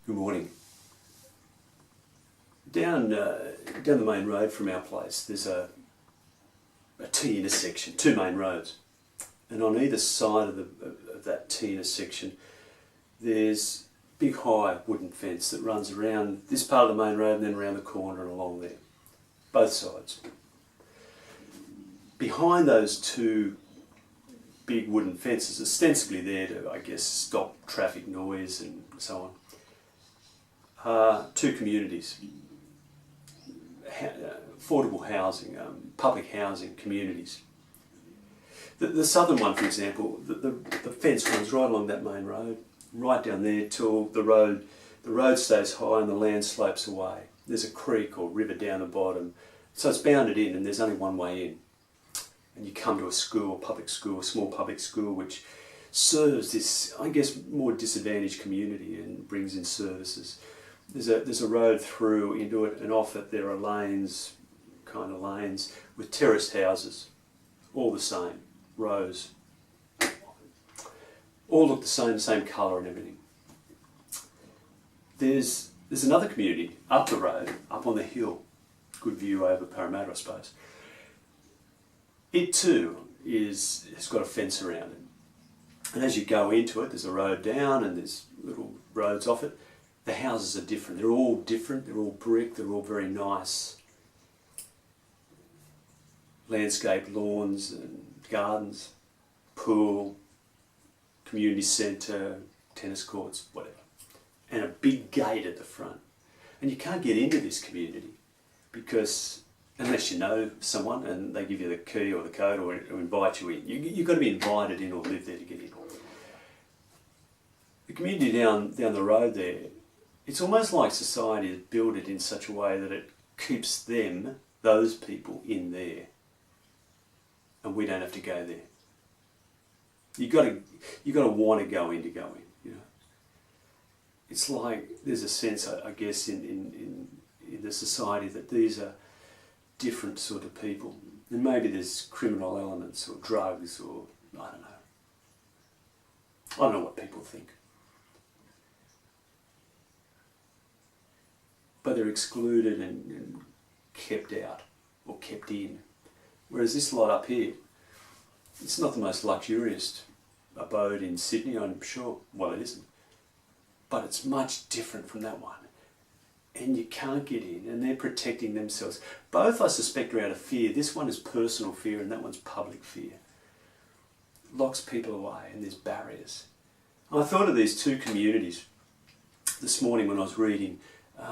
Good morning. Down the main road from our place, there's a T intersection, two main roads, and on either side of that T intersection, there's a big high wooden fence that runs around this part of the main road and then around the corner and along there, both sides. Behind those two big wooden fences, ostensibly there to, I guess, stop traffic noise and so on, are two communities, affordable housing, public housing communities. The southern one, for example, the fence runs right along that main road, right down there till the road stays high and the land slopes away. There's a creek or river down the bottom, so it's bounded in and there's only one way in. And you come to a school, a small public school, which serves this, I guess, more disadvantaged community and brings in services. There's a road through into it, and off it there are lanes with terraced houses, all the same, rows, all look the same colour and everything. There's another community up the road, up on the hill, good view over Parramatta, I suppose. It too has got a fence around it, and as you go into it, there's a road down and there's little roads off it. The houses are different. They're all different. They're all brick. They're all very nice. Landscaped lawns and gardens, pool, community centre, tennis courts, whatever. And a big gate at the front. And you can't get into this community because unless you know someone and they give you the key or the code or invite you in. You've got to be invited in or live there to get in. The community down the road there, it's almost like society has built it in such a way that it keeps them, those people, in there. And we don't have to go there. You've got to want to go in, you know. It's like there's a sense, I guess, in the society that these are different sort of people. And maybe there's criminal elements or drugs or I don't know what people think. But they're excluded and kept out or kept in. Whereas this lot up here, it's not the most luxurious abode in Sydney, I'm sure. Well, it isn't. But it's much different from that one. And you can't get in, and they're protecting themselves. Both, I suspect, are out of fear. This one is personal fear, and that one's public fear. It locks people away, and there's barriers. I thought of these two communities this morning when I was reading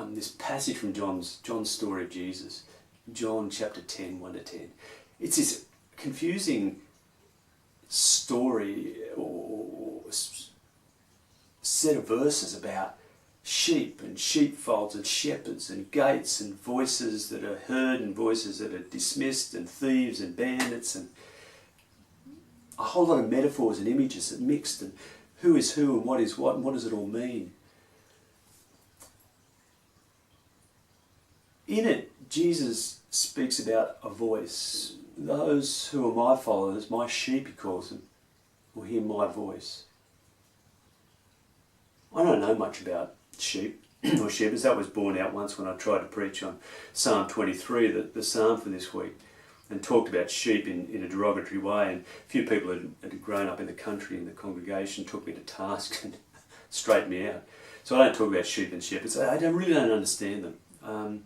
this passage from John's story of Jesus, John chapter 10, 1 to 10. It's this confusing story or set of verses about sheep and sheepfolds and shepherds and gates and voices that are heard and voices that are dismissed and thieves and bandits and a whole lot of metaphors and images that mixed and who is who and what is what and what does it all mean. In it, Jesus speaks about a voice. Those who are my followers, my sheep, he calls them, will hear my voice. I don't know much about sheep or shepherds. That was borne out once when I tried to preach on Psalm 23, the psalm for this week, and talked about sheep in a derogatory way. And a few people had grown up in the country in the congregation took me to task and straightened me out. So I don't talk about sheep and shepherds. I really don't understand them.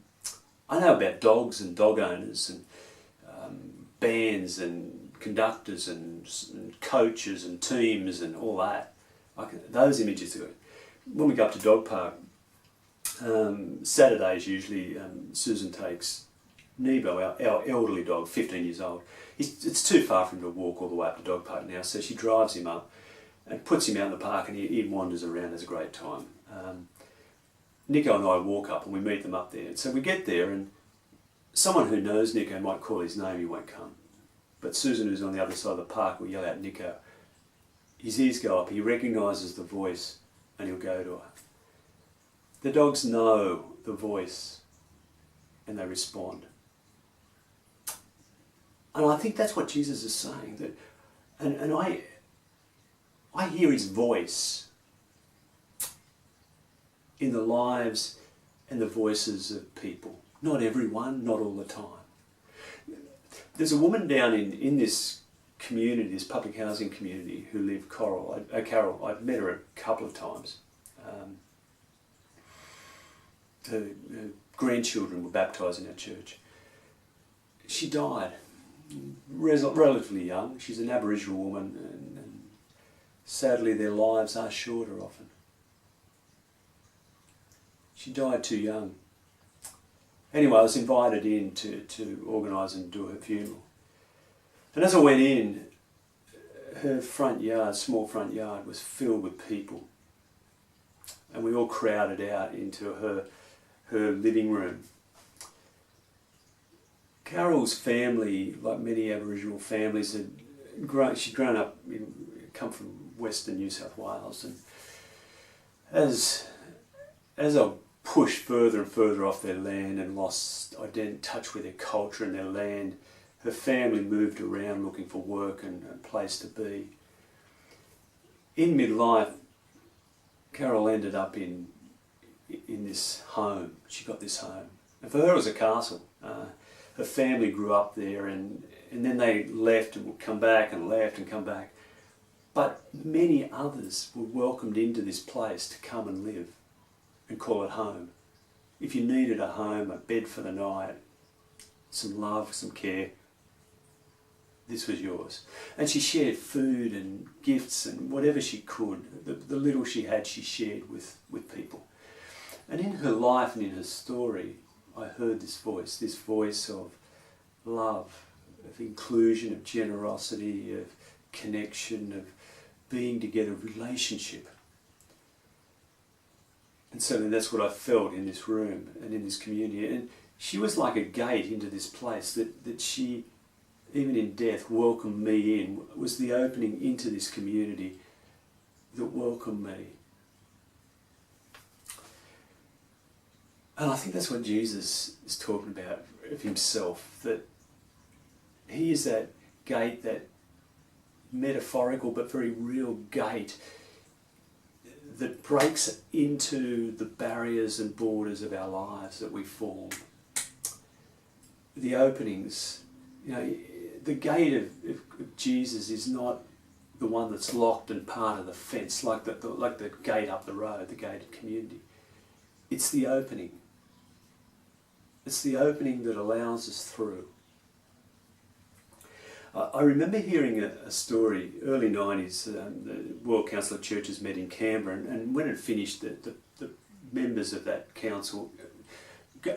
I know about dogs and dog owners and bands and conductors and coaches and teams and all that. Those images are good. When we go up to dog park, Saturdays usually, Susan takes Nebo, our elderly dog, 15 years old. It's too far for him to walk all the way up to dog park now, so she drives him up and puts him out in the park and he wanders around, has a great time. Nico and I walk up and we meet them up there. So we get there and someone who knows Nico might call his name, he won't come. But Susan, who's on the other side of the park, will yell out Nico. His ears go up, he recognises the voice and he'll go to her. The dogs know the voice and they respond. And I think that's what Jesus is saying. That, and I hear his voice in the lives and the voices of people. Not everyone, not all the time. There's a woman down in this community, this public housing community, who lived Carol. I've met her a couple of times. Her grandchildren were baptised in our church. She died relatively young. She's an Aboriginal woman, and sadly their lives are shorter often. She died too young. Anyway, I was invited in to organise and do her funeral. And as I went in, her front yard, small front yard, was filled with people. And we all crowded out into her living room. Carol's family, like many Aboriginal families, she'd grown up, come from Western New South Wales, and as I pushed further and further off their land and lost touch with their culture and their land, her family moved around looking for work and a place to be. In midlife, Carol ended up in this home. She got this home. And for her it was a castle. Her family grew up there, and then they left and would come back and left and come back. But many others were welcomed into this place to come and live and call it home. If you needed a home, a bed for the night, some love, some care, this was yours. And she shared food and gifts and whatever she could. The little she had, she shared with people. And in her life and in her story, I heard this voice of love, of inclusion, of generosity, of connection, of being together, relationship. And certainly that's what I felt in this room and in this community. And she was like a gate into this place that she, even in death, welcomed me in. It was the opening into this community that welcomed me. And I think that's what Jesus is talking about of himself, that he is that gate, that metaphorical but very real gate that breaks into the barriers and borders of our lives that we form. The openings, the gate of Jesus is not the one that's locked and part of the fence, like the gate up the road, the gate of community. It's the opening. It's the opening that allows us through. I remember hearing a story, early 90s, the World Council of Churches met in Canberra, and when it finished, the members of that council,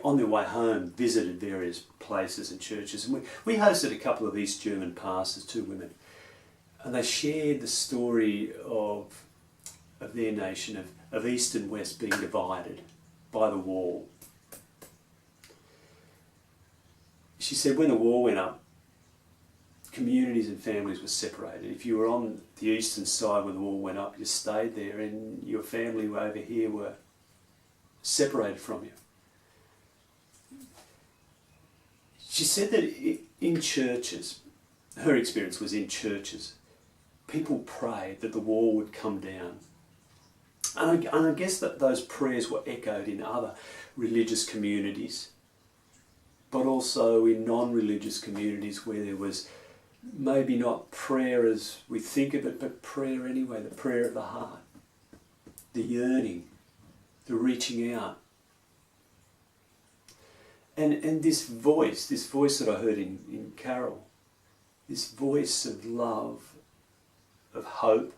on their way home, visited various places and churches. And we hosted a couple of East German pastors, two women, and they shared the story of their nation, of East and West being divided by the wall. She said when the wall went up, communities and families were separated. If you were on the eastern side when the wall went up, you stayed there, and your family over here were separated from you. She said that in churches, her experience was in churches, people prayed that the wall would come down. And I guess that those prayers were echoed in other religious communities, but also in non-religious communities where there was maybe not prayer as we think of it, but prayer anyway, the prayer of the heart, the yearning, the reaching out. And this voice that I heard in Carol, this voice of love, of hope,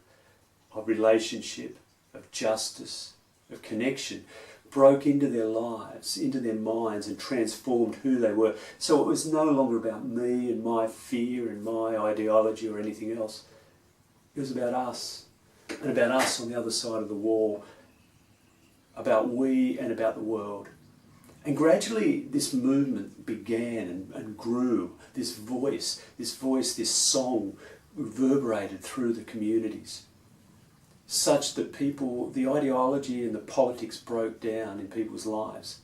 of relationship, of justice, of connection, broke into their lives, into their minds, and transformed who they were. So it was no longer about me and my fear and my ideology or anything else. It was about us, and about us on the other side of the wall, about we and about the world. And gradually this movement began and grew. This voice, this song reverberated through the communities, such that people, the ideology and the politics broke down in people's lives.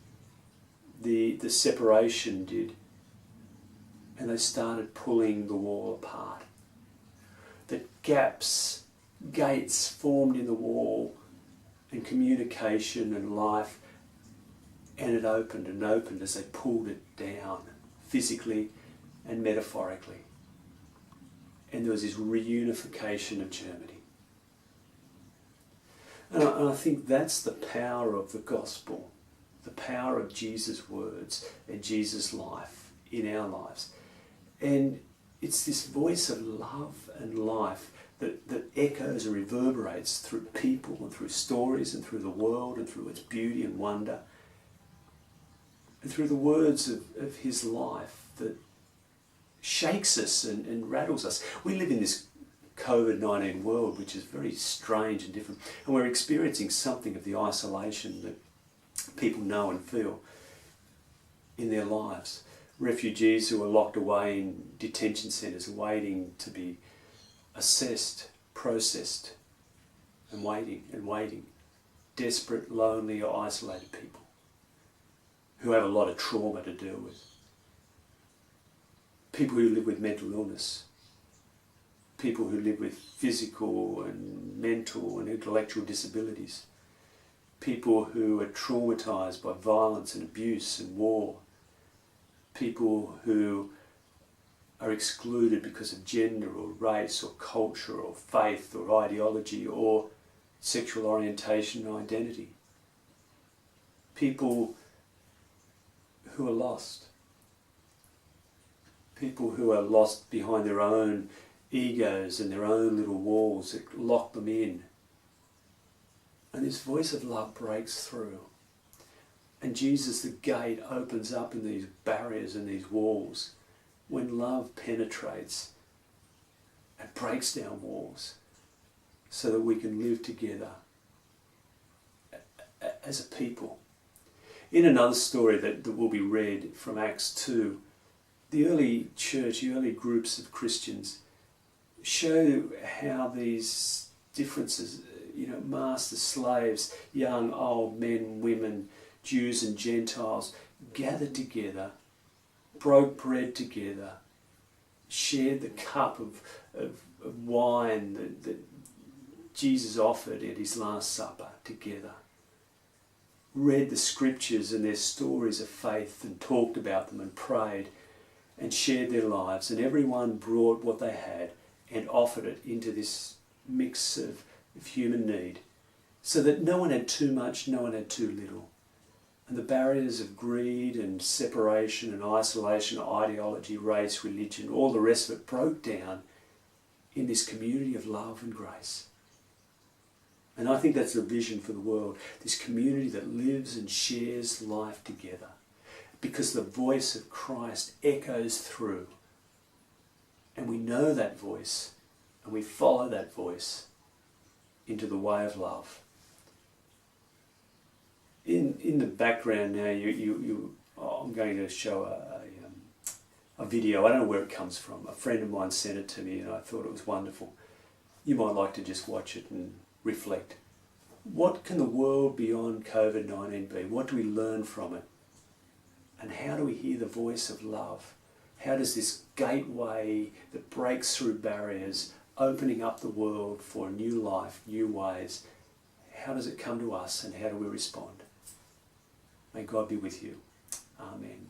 The separation did. And they started pulling the wall apart. The gates formed in the wall, and communication and life, and it opened and opened as they pulled it down, physically and metaphorically. And there was this reunification of Germany. And I think that's the power of the gospel, the power of Jesus' words and Jesus' life in our lives. And it's this voice of love and life that echoes and reverberates through people and through stories and through the world and through its beauty and wonder, and through the words of his life that shakes us and rattles us. We live in this COVID-19 world, which is very strange and different, and we're experiencing something of the isolation that people know and feel in their lives. Refugees who are locked away in detention centres waiting to be assessed, processed, and waiting. Desperate, lonely or isolated people who have a lot of trauma to deal with. People who live with mental illness. People who live with physical and mental and intellectual disabilities. People who are traumatised by violence and abuse and war. People who are excluded because of gender or race or culture or faith or ideology or sexual orientation and identity. People who are lost. People who are lost behind their own egos and their own little walls that lock them in. And this voice of love breaks through. And Jesus, the gate, opens up in these barriers and these walls when love penetrates and breaks down walls so that we can live together as a people. In another story that will be read from Acts 2, the early church, the early groups of Christians show how these differences, masters, slaves, young, old, men, women, Jews and Gentiles, gathered together, broke bread together, shared the cup of wine that Jesus offered at his Last Supper together, read the scriptures and their stories of faith and talked about them and prayed and shared their lives, and everyone brought what they had and offered it into this mix of human need, so that no one had too much, no one had too little. And the barriers of greed and separation and isolation, ideology, race, religion, all the rest of it broke down in this community of love and grace. And I think that's the vision for the world, this community that lives and shares life together, because the voice of Christ echoes through. And we know that voice, and we follow that voice into the way of love. In the background now, I'm going to show a video. I don't know where it comes from. A friend of mine sent it to me and I thought it was wonderful. You might like to just watch it and reflect. What can the world beyond COVID-19 be? What do we learn from it? And how do we hear the voice of love? How does this gateway that breaks through barriers, opening up the world for a new life, new ways, how does it come to us and how do we respond? May God be with you. Amen.